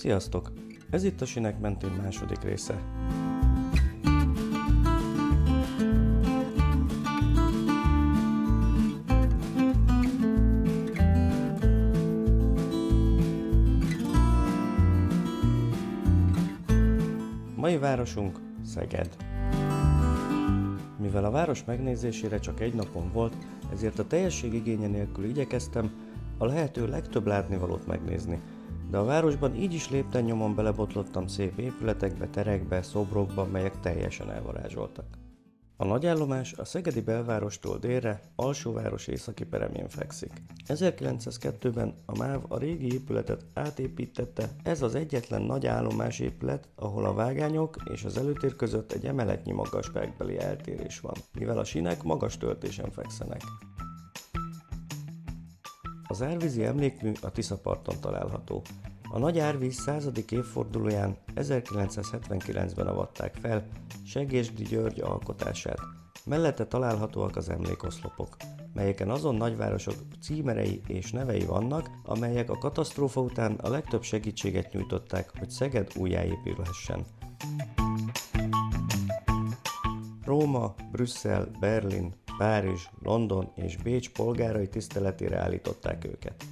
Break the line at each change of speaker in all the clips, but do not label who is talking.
Sziasztok! Ez itt a Sinek mentén második része. Mai városunk Szeged. Mivel a város megnézésére csak egy napon volt, ezért a teljesség igénye nélkül igyekeztem a lehető legtöbb látnivalót megnézni, de a városban így is lépten nyomon belebotlottam szép épületekbe, terekbe, szobrokba, melyek teljesen elvarázsoltak. A nagyállomás a szegedi belvárostól délre, Alsóváros északi peremén fekszik. 1902-ben a MÁV a régi épületet átépítette, ez az egyetlen nagy állomásépület, ahol a vágányok és az előtér között egy emeletnyi magasságbeli eltérés van, mivel a sinek magas töltésen fekszenek. Az árvízi emlékmű a Tiszaparton található. A nagy árvíz 100. évfordulóján 1979-ben avatták fel Segésdi György alkotását. Mellette találhatóak az emlékoszlopok, melyeken azon nagyvárosok címerei és nevei vannak, amelyek a katasztrófa után a legtöbb segítséget nyújtották, hogy Szeged újjáépülhessen. Róma, Brüsszel, Berlin, Párizs, London és Bécs polgárai tiszteletére állították őket.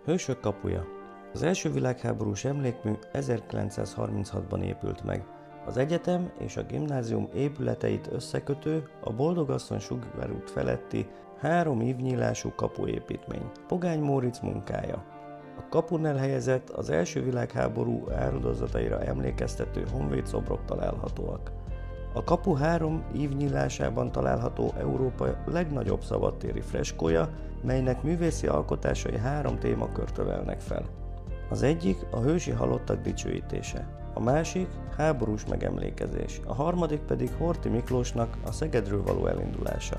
Hősök kapuja. Az első világháborús emlékmű 1936-ban épült meg. Az egyetem és a gimnázium épületeit összekötő, a Boldogasszony sugárút feletti 3 ívnyílású kapuépítmény. Pogány Móricz munkája. A kapun elhelyezett az első világháború áldozataira emlékeztető honvédszobrok találhatóak. A kapu 3 ívnyílásában található Európa legnagyobb szabadtéri freskója, melynek művészi alkotásai 3 témakört ölelnek fel. Az egyik a hősi halottak dicsőítése, a másik háborús megemlékezés, a harmadik pedig Horthy Miklósnak a Szegedről való elindulása.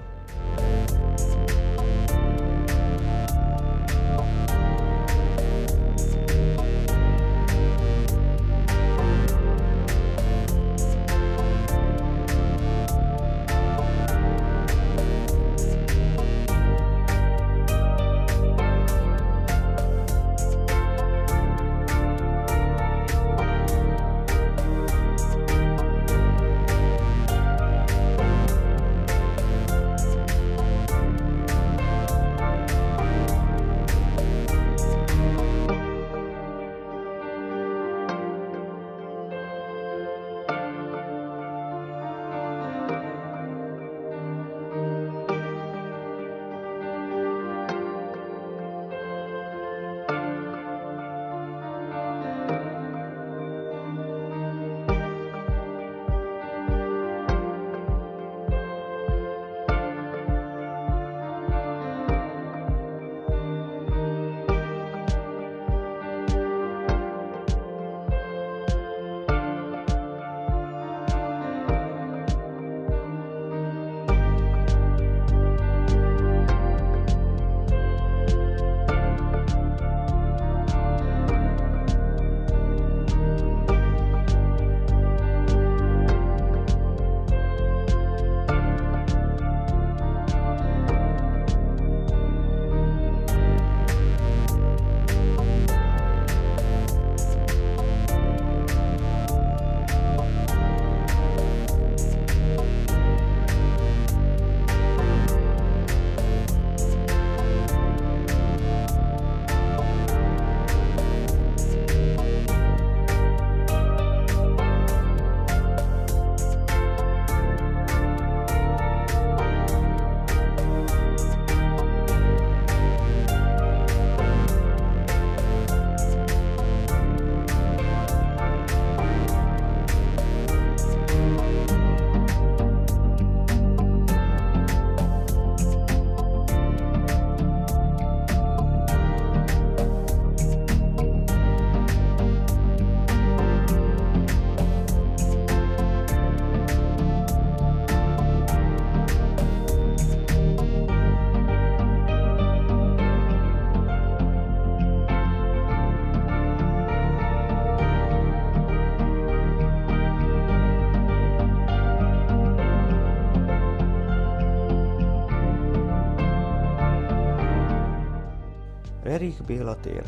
Erich Béla tér.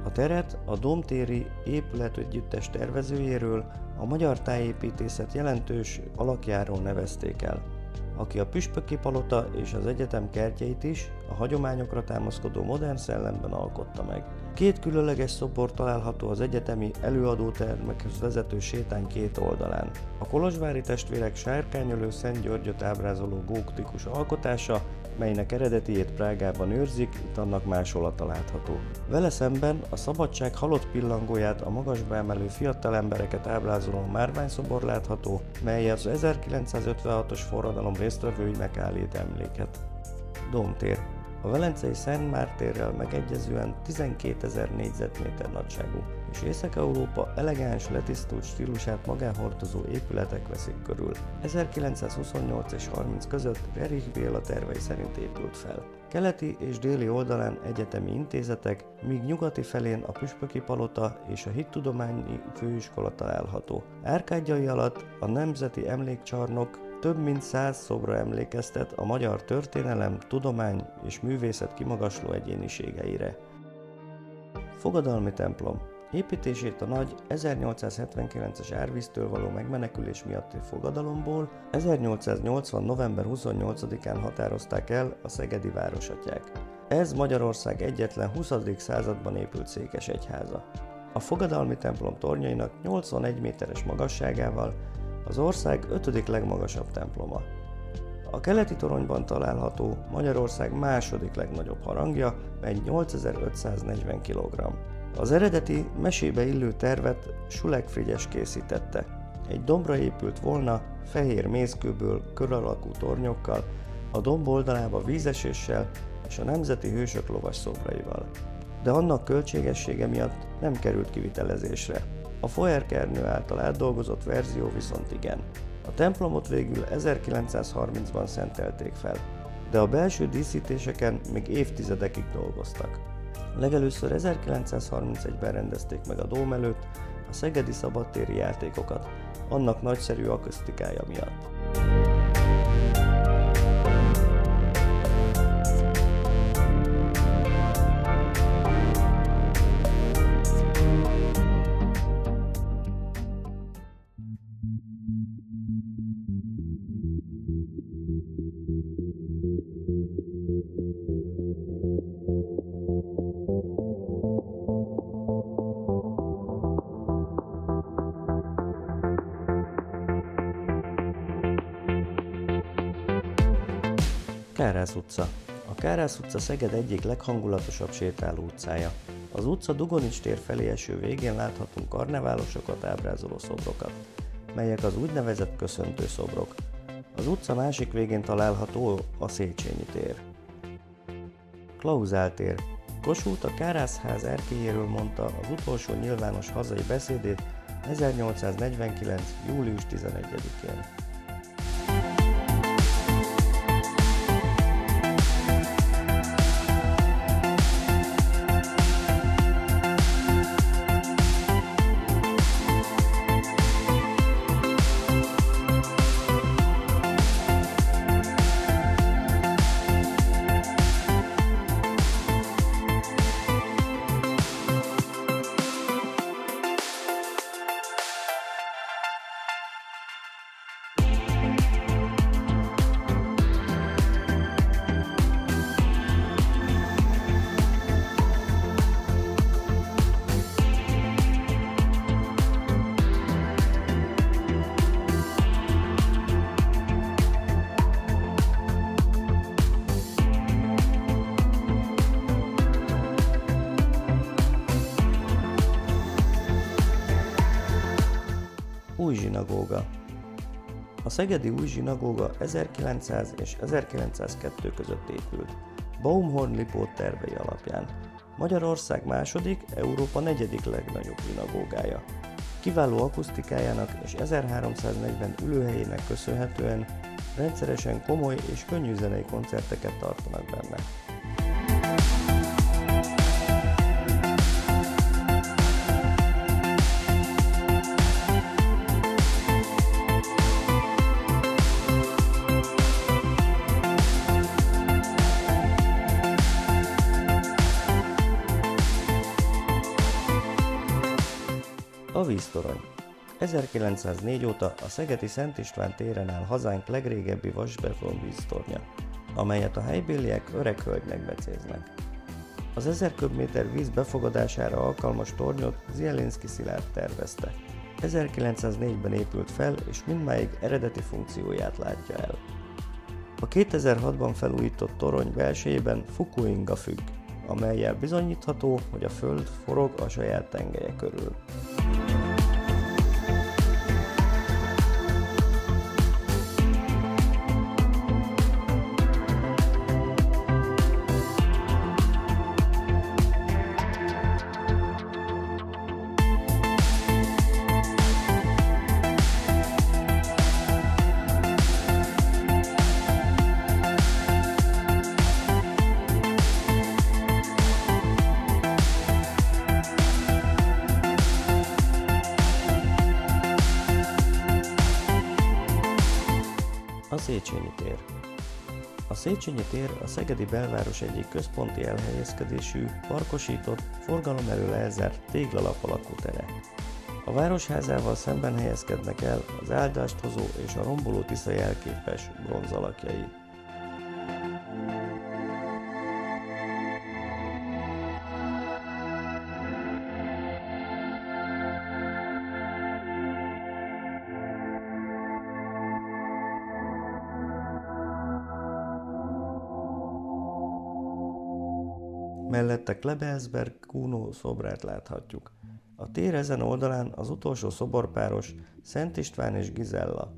A teret a Domtéri épületegyüttes tervezőjéről, a magyar tájépítészet jelentős alakjáról nevezték el, aki a püspöki palota és az egyetem kertjeit is a hagyományokra támaszkodó modern szellemben alkotta meg. Két különleges szobor található az egyetemi előadótermekhez vezető sétány két oldalán. A kolozsvári testvérek sárkányölő Szent Györgyöt ábrázoló gótikus alkotása, melynek eredetiét Prágában őrzik, itt annak másolata látható. Vele szemben a szabadság halott pillangóját, a magasba emelő fiatal embereket ábrázoló márványszobor látható, mely az 1956-os forradalom résztvevőinek állít emléket. Domtér. A velencei Szent Mártérrel megegyezően 12.000 négyzetméter nagyságú, és Észak-Európa elegáns, letisztult stílusát magáhordozó épületek veszik körül. 1928 és 30 között Erich Béla tervei szerint épült fel. Keleti és déli oldalán egyetemi intézetek, míg nyugati felén a püspöki palota és a hittudományi főiskola található. Árkádjai alatt a Nemzeti Emlékcsarnok több mint 100 szobra emlékeztet a magyar történelem, tudomány és művészet kimagasló egyéniségeire. Fogadalmi templom. Építését a nagy 1879-es árvíztől való megmenekülés miatti fogadalomból 1880. november 28-án határozták el a szegedi városatyák. Ez Magyarország egyetlen 20. században épült székesegyháza. A fogadalmi templom tornyainak 81 méteres magasságával az ország 5. legmagasabb temploma. A keleti toronyban található Magyarország második legnagyobb harangja, mely 8540 kg. Az eredeti mesébe illő tervet Sulek Frigyes készítette. Egy dombra épült volna, fehér mészkőből kör alakú tornyokkal, a domb oldalába vízeséssel és a nemzeti hősök lovas szobraival. De annak költségessége miatt nem került kivitelezésre. A Foerkernő által átdolgozott verzió viszont igen. A templomot végül 1930-ban szentelték fel, de a belső díszítéseken még évtizedekig dolgoztak. Legelőször 1931-ben rendezték meg a dóm előtt a szegedi szabadtéri játékokat, annak nagyszerű akusztikája miatt. Kárász utca. A Kárász utca Szeged egyik leghangulatosabb sétáló utcája. Az utca Dugonics tér felé eső végén láthatunk karneválosokat ábrázoló szobrokat, melyek az úgynevezett köszöntő szobrok. Az utca másik végén található a Széchenyi tér. Klauzál tér. Kossuth a Kárászház erkélyéről mondta az utolsó nyilvános hazai beszédét 1849. július 11-én. Új zsinagóga. A szegedi új zsinagóga 1900 és 1902 között épült, Baumhorn Lipót tervei alapján. Magyarország második, Európa negyedik legnagyobb zsinagógája. Kiváló akusztikájának és 1340 ülőhelyének köszönhetően rendszeresen komoly és könnyű zenei koncerteket tartanak benne. víztorony. 1904 óta a szegedi Szent István téren áll hazánk legrégebbi vasbeton víztornya, amelyet a helybéliek öreg hölgynek becéznek. Az 1000 köbméter víz befogadására alkalmas tornyot Zielinski Szilárd tervezte. 1904-ben épült fel, és mindmáig eredeti funkcióját látja el. A 2006-ban felújított torony belsejében Fukuinga függ, amellyel bizonyítható, hogy a Föld forog a saját tengelye körül. A Széchenyi tér. A Széchenyi tér a szegedi belváros egyik központi elhelyezkedésű, parkosított, forgalom elől elzárt téglalap alakú tere. A városházával szemben helyezkednek el az áldást hozó és a romboló Tisza jelképes bronz alakjai. Mellette Klebelsberg Kuno szobrát láthatjuk. A tér ezen oldalán az utolsó szoborpáros Szent István és Gizella.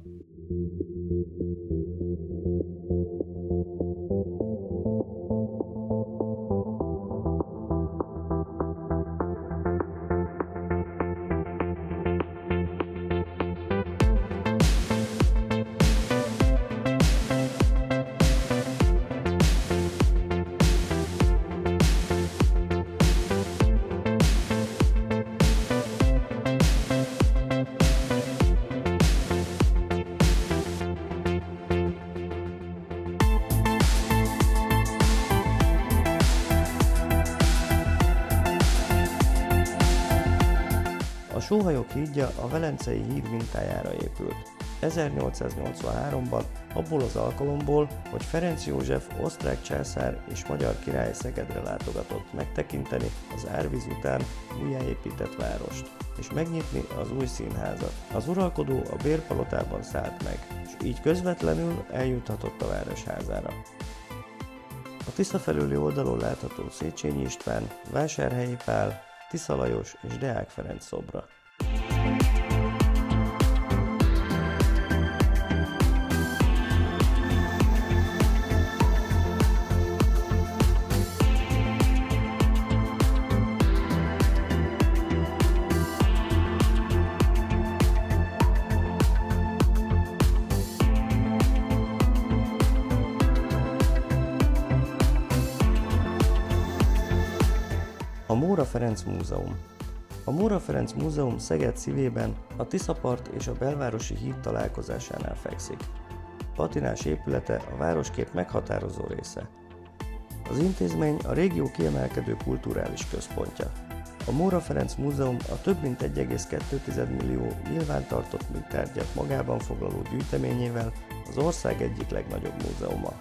A Sóhajok hídja a Velencei híd mintájára épült. 1883-ban abból az alkalomból, hogy Ferenc József osztrák császár és magyar király Szegedre látogatott megtekinteni az árvíz után újjáépített várost, és megnyitni az új színházat. Az uralkodó a bérpalotában szállt meg, és így közvetlenül eljuthatott a városházára. A Tisza felőli oldalon látható Széchenyi István, Vásárhelyi Pál, Tisza Lajos és Deák Ferenc szobra. A Móra Ferenc Múzeum. A Móra Ferenc Múzeum Szeged szívében, a Tiszapart és a belvárosi híd találkozásánál fekszik. Patinás épülete a városkép meghatározó része. Az intézmény a régió kiemelkedő kulturális központja. A Móra Ferenc Múzeum a több mint 1,2 millió nyilvántartott műtárgyat magában foglaló gyűjteményével az ország egyik legnagyobb múzeuma.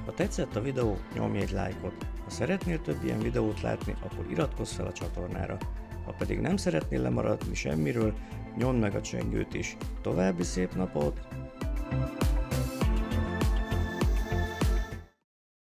Ha tetszett a videó, nyomj egy lájkot. Ha szeretnél több ilyen videót látni, akkor iratkozz fel a csatornára. Ha pedig nem szeretnél lemaradni semmiről, nyomd meg a csengőt is. További szép napot!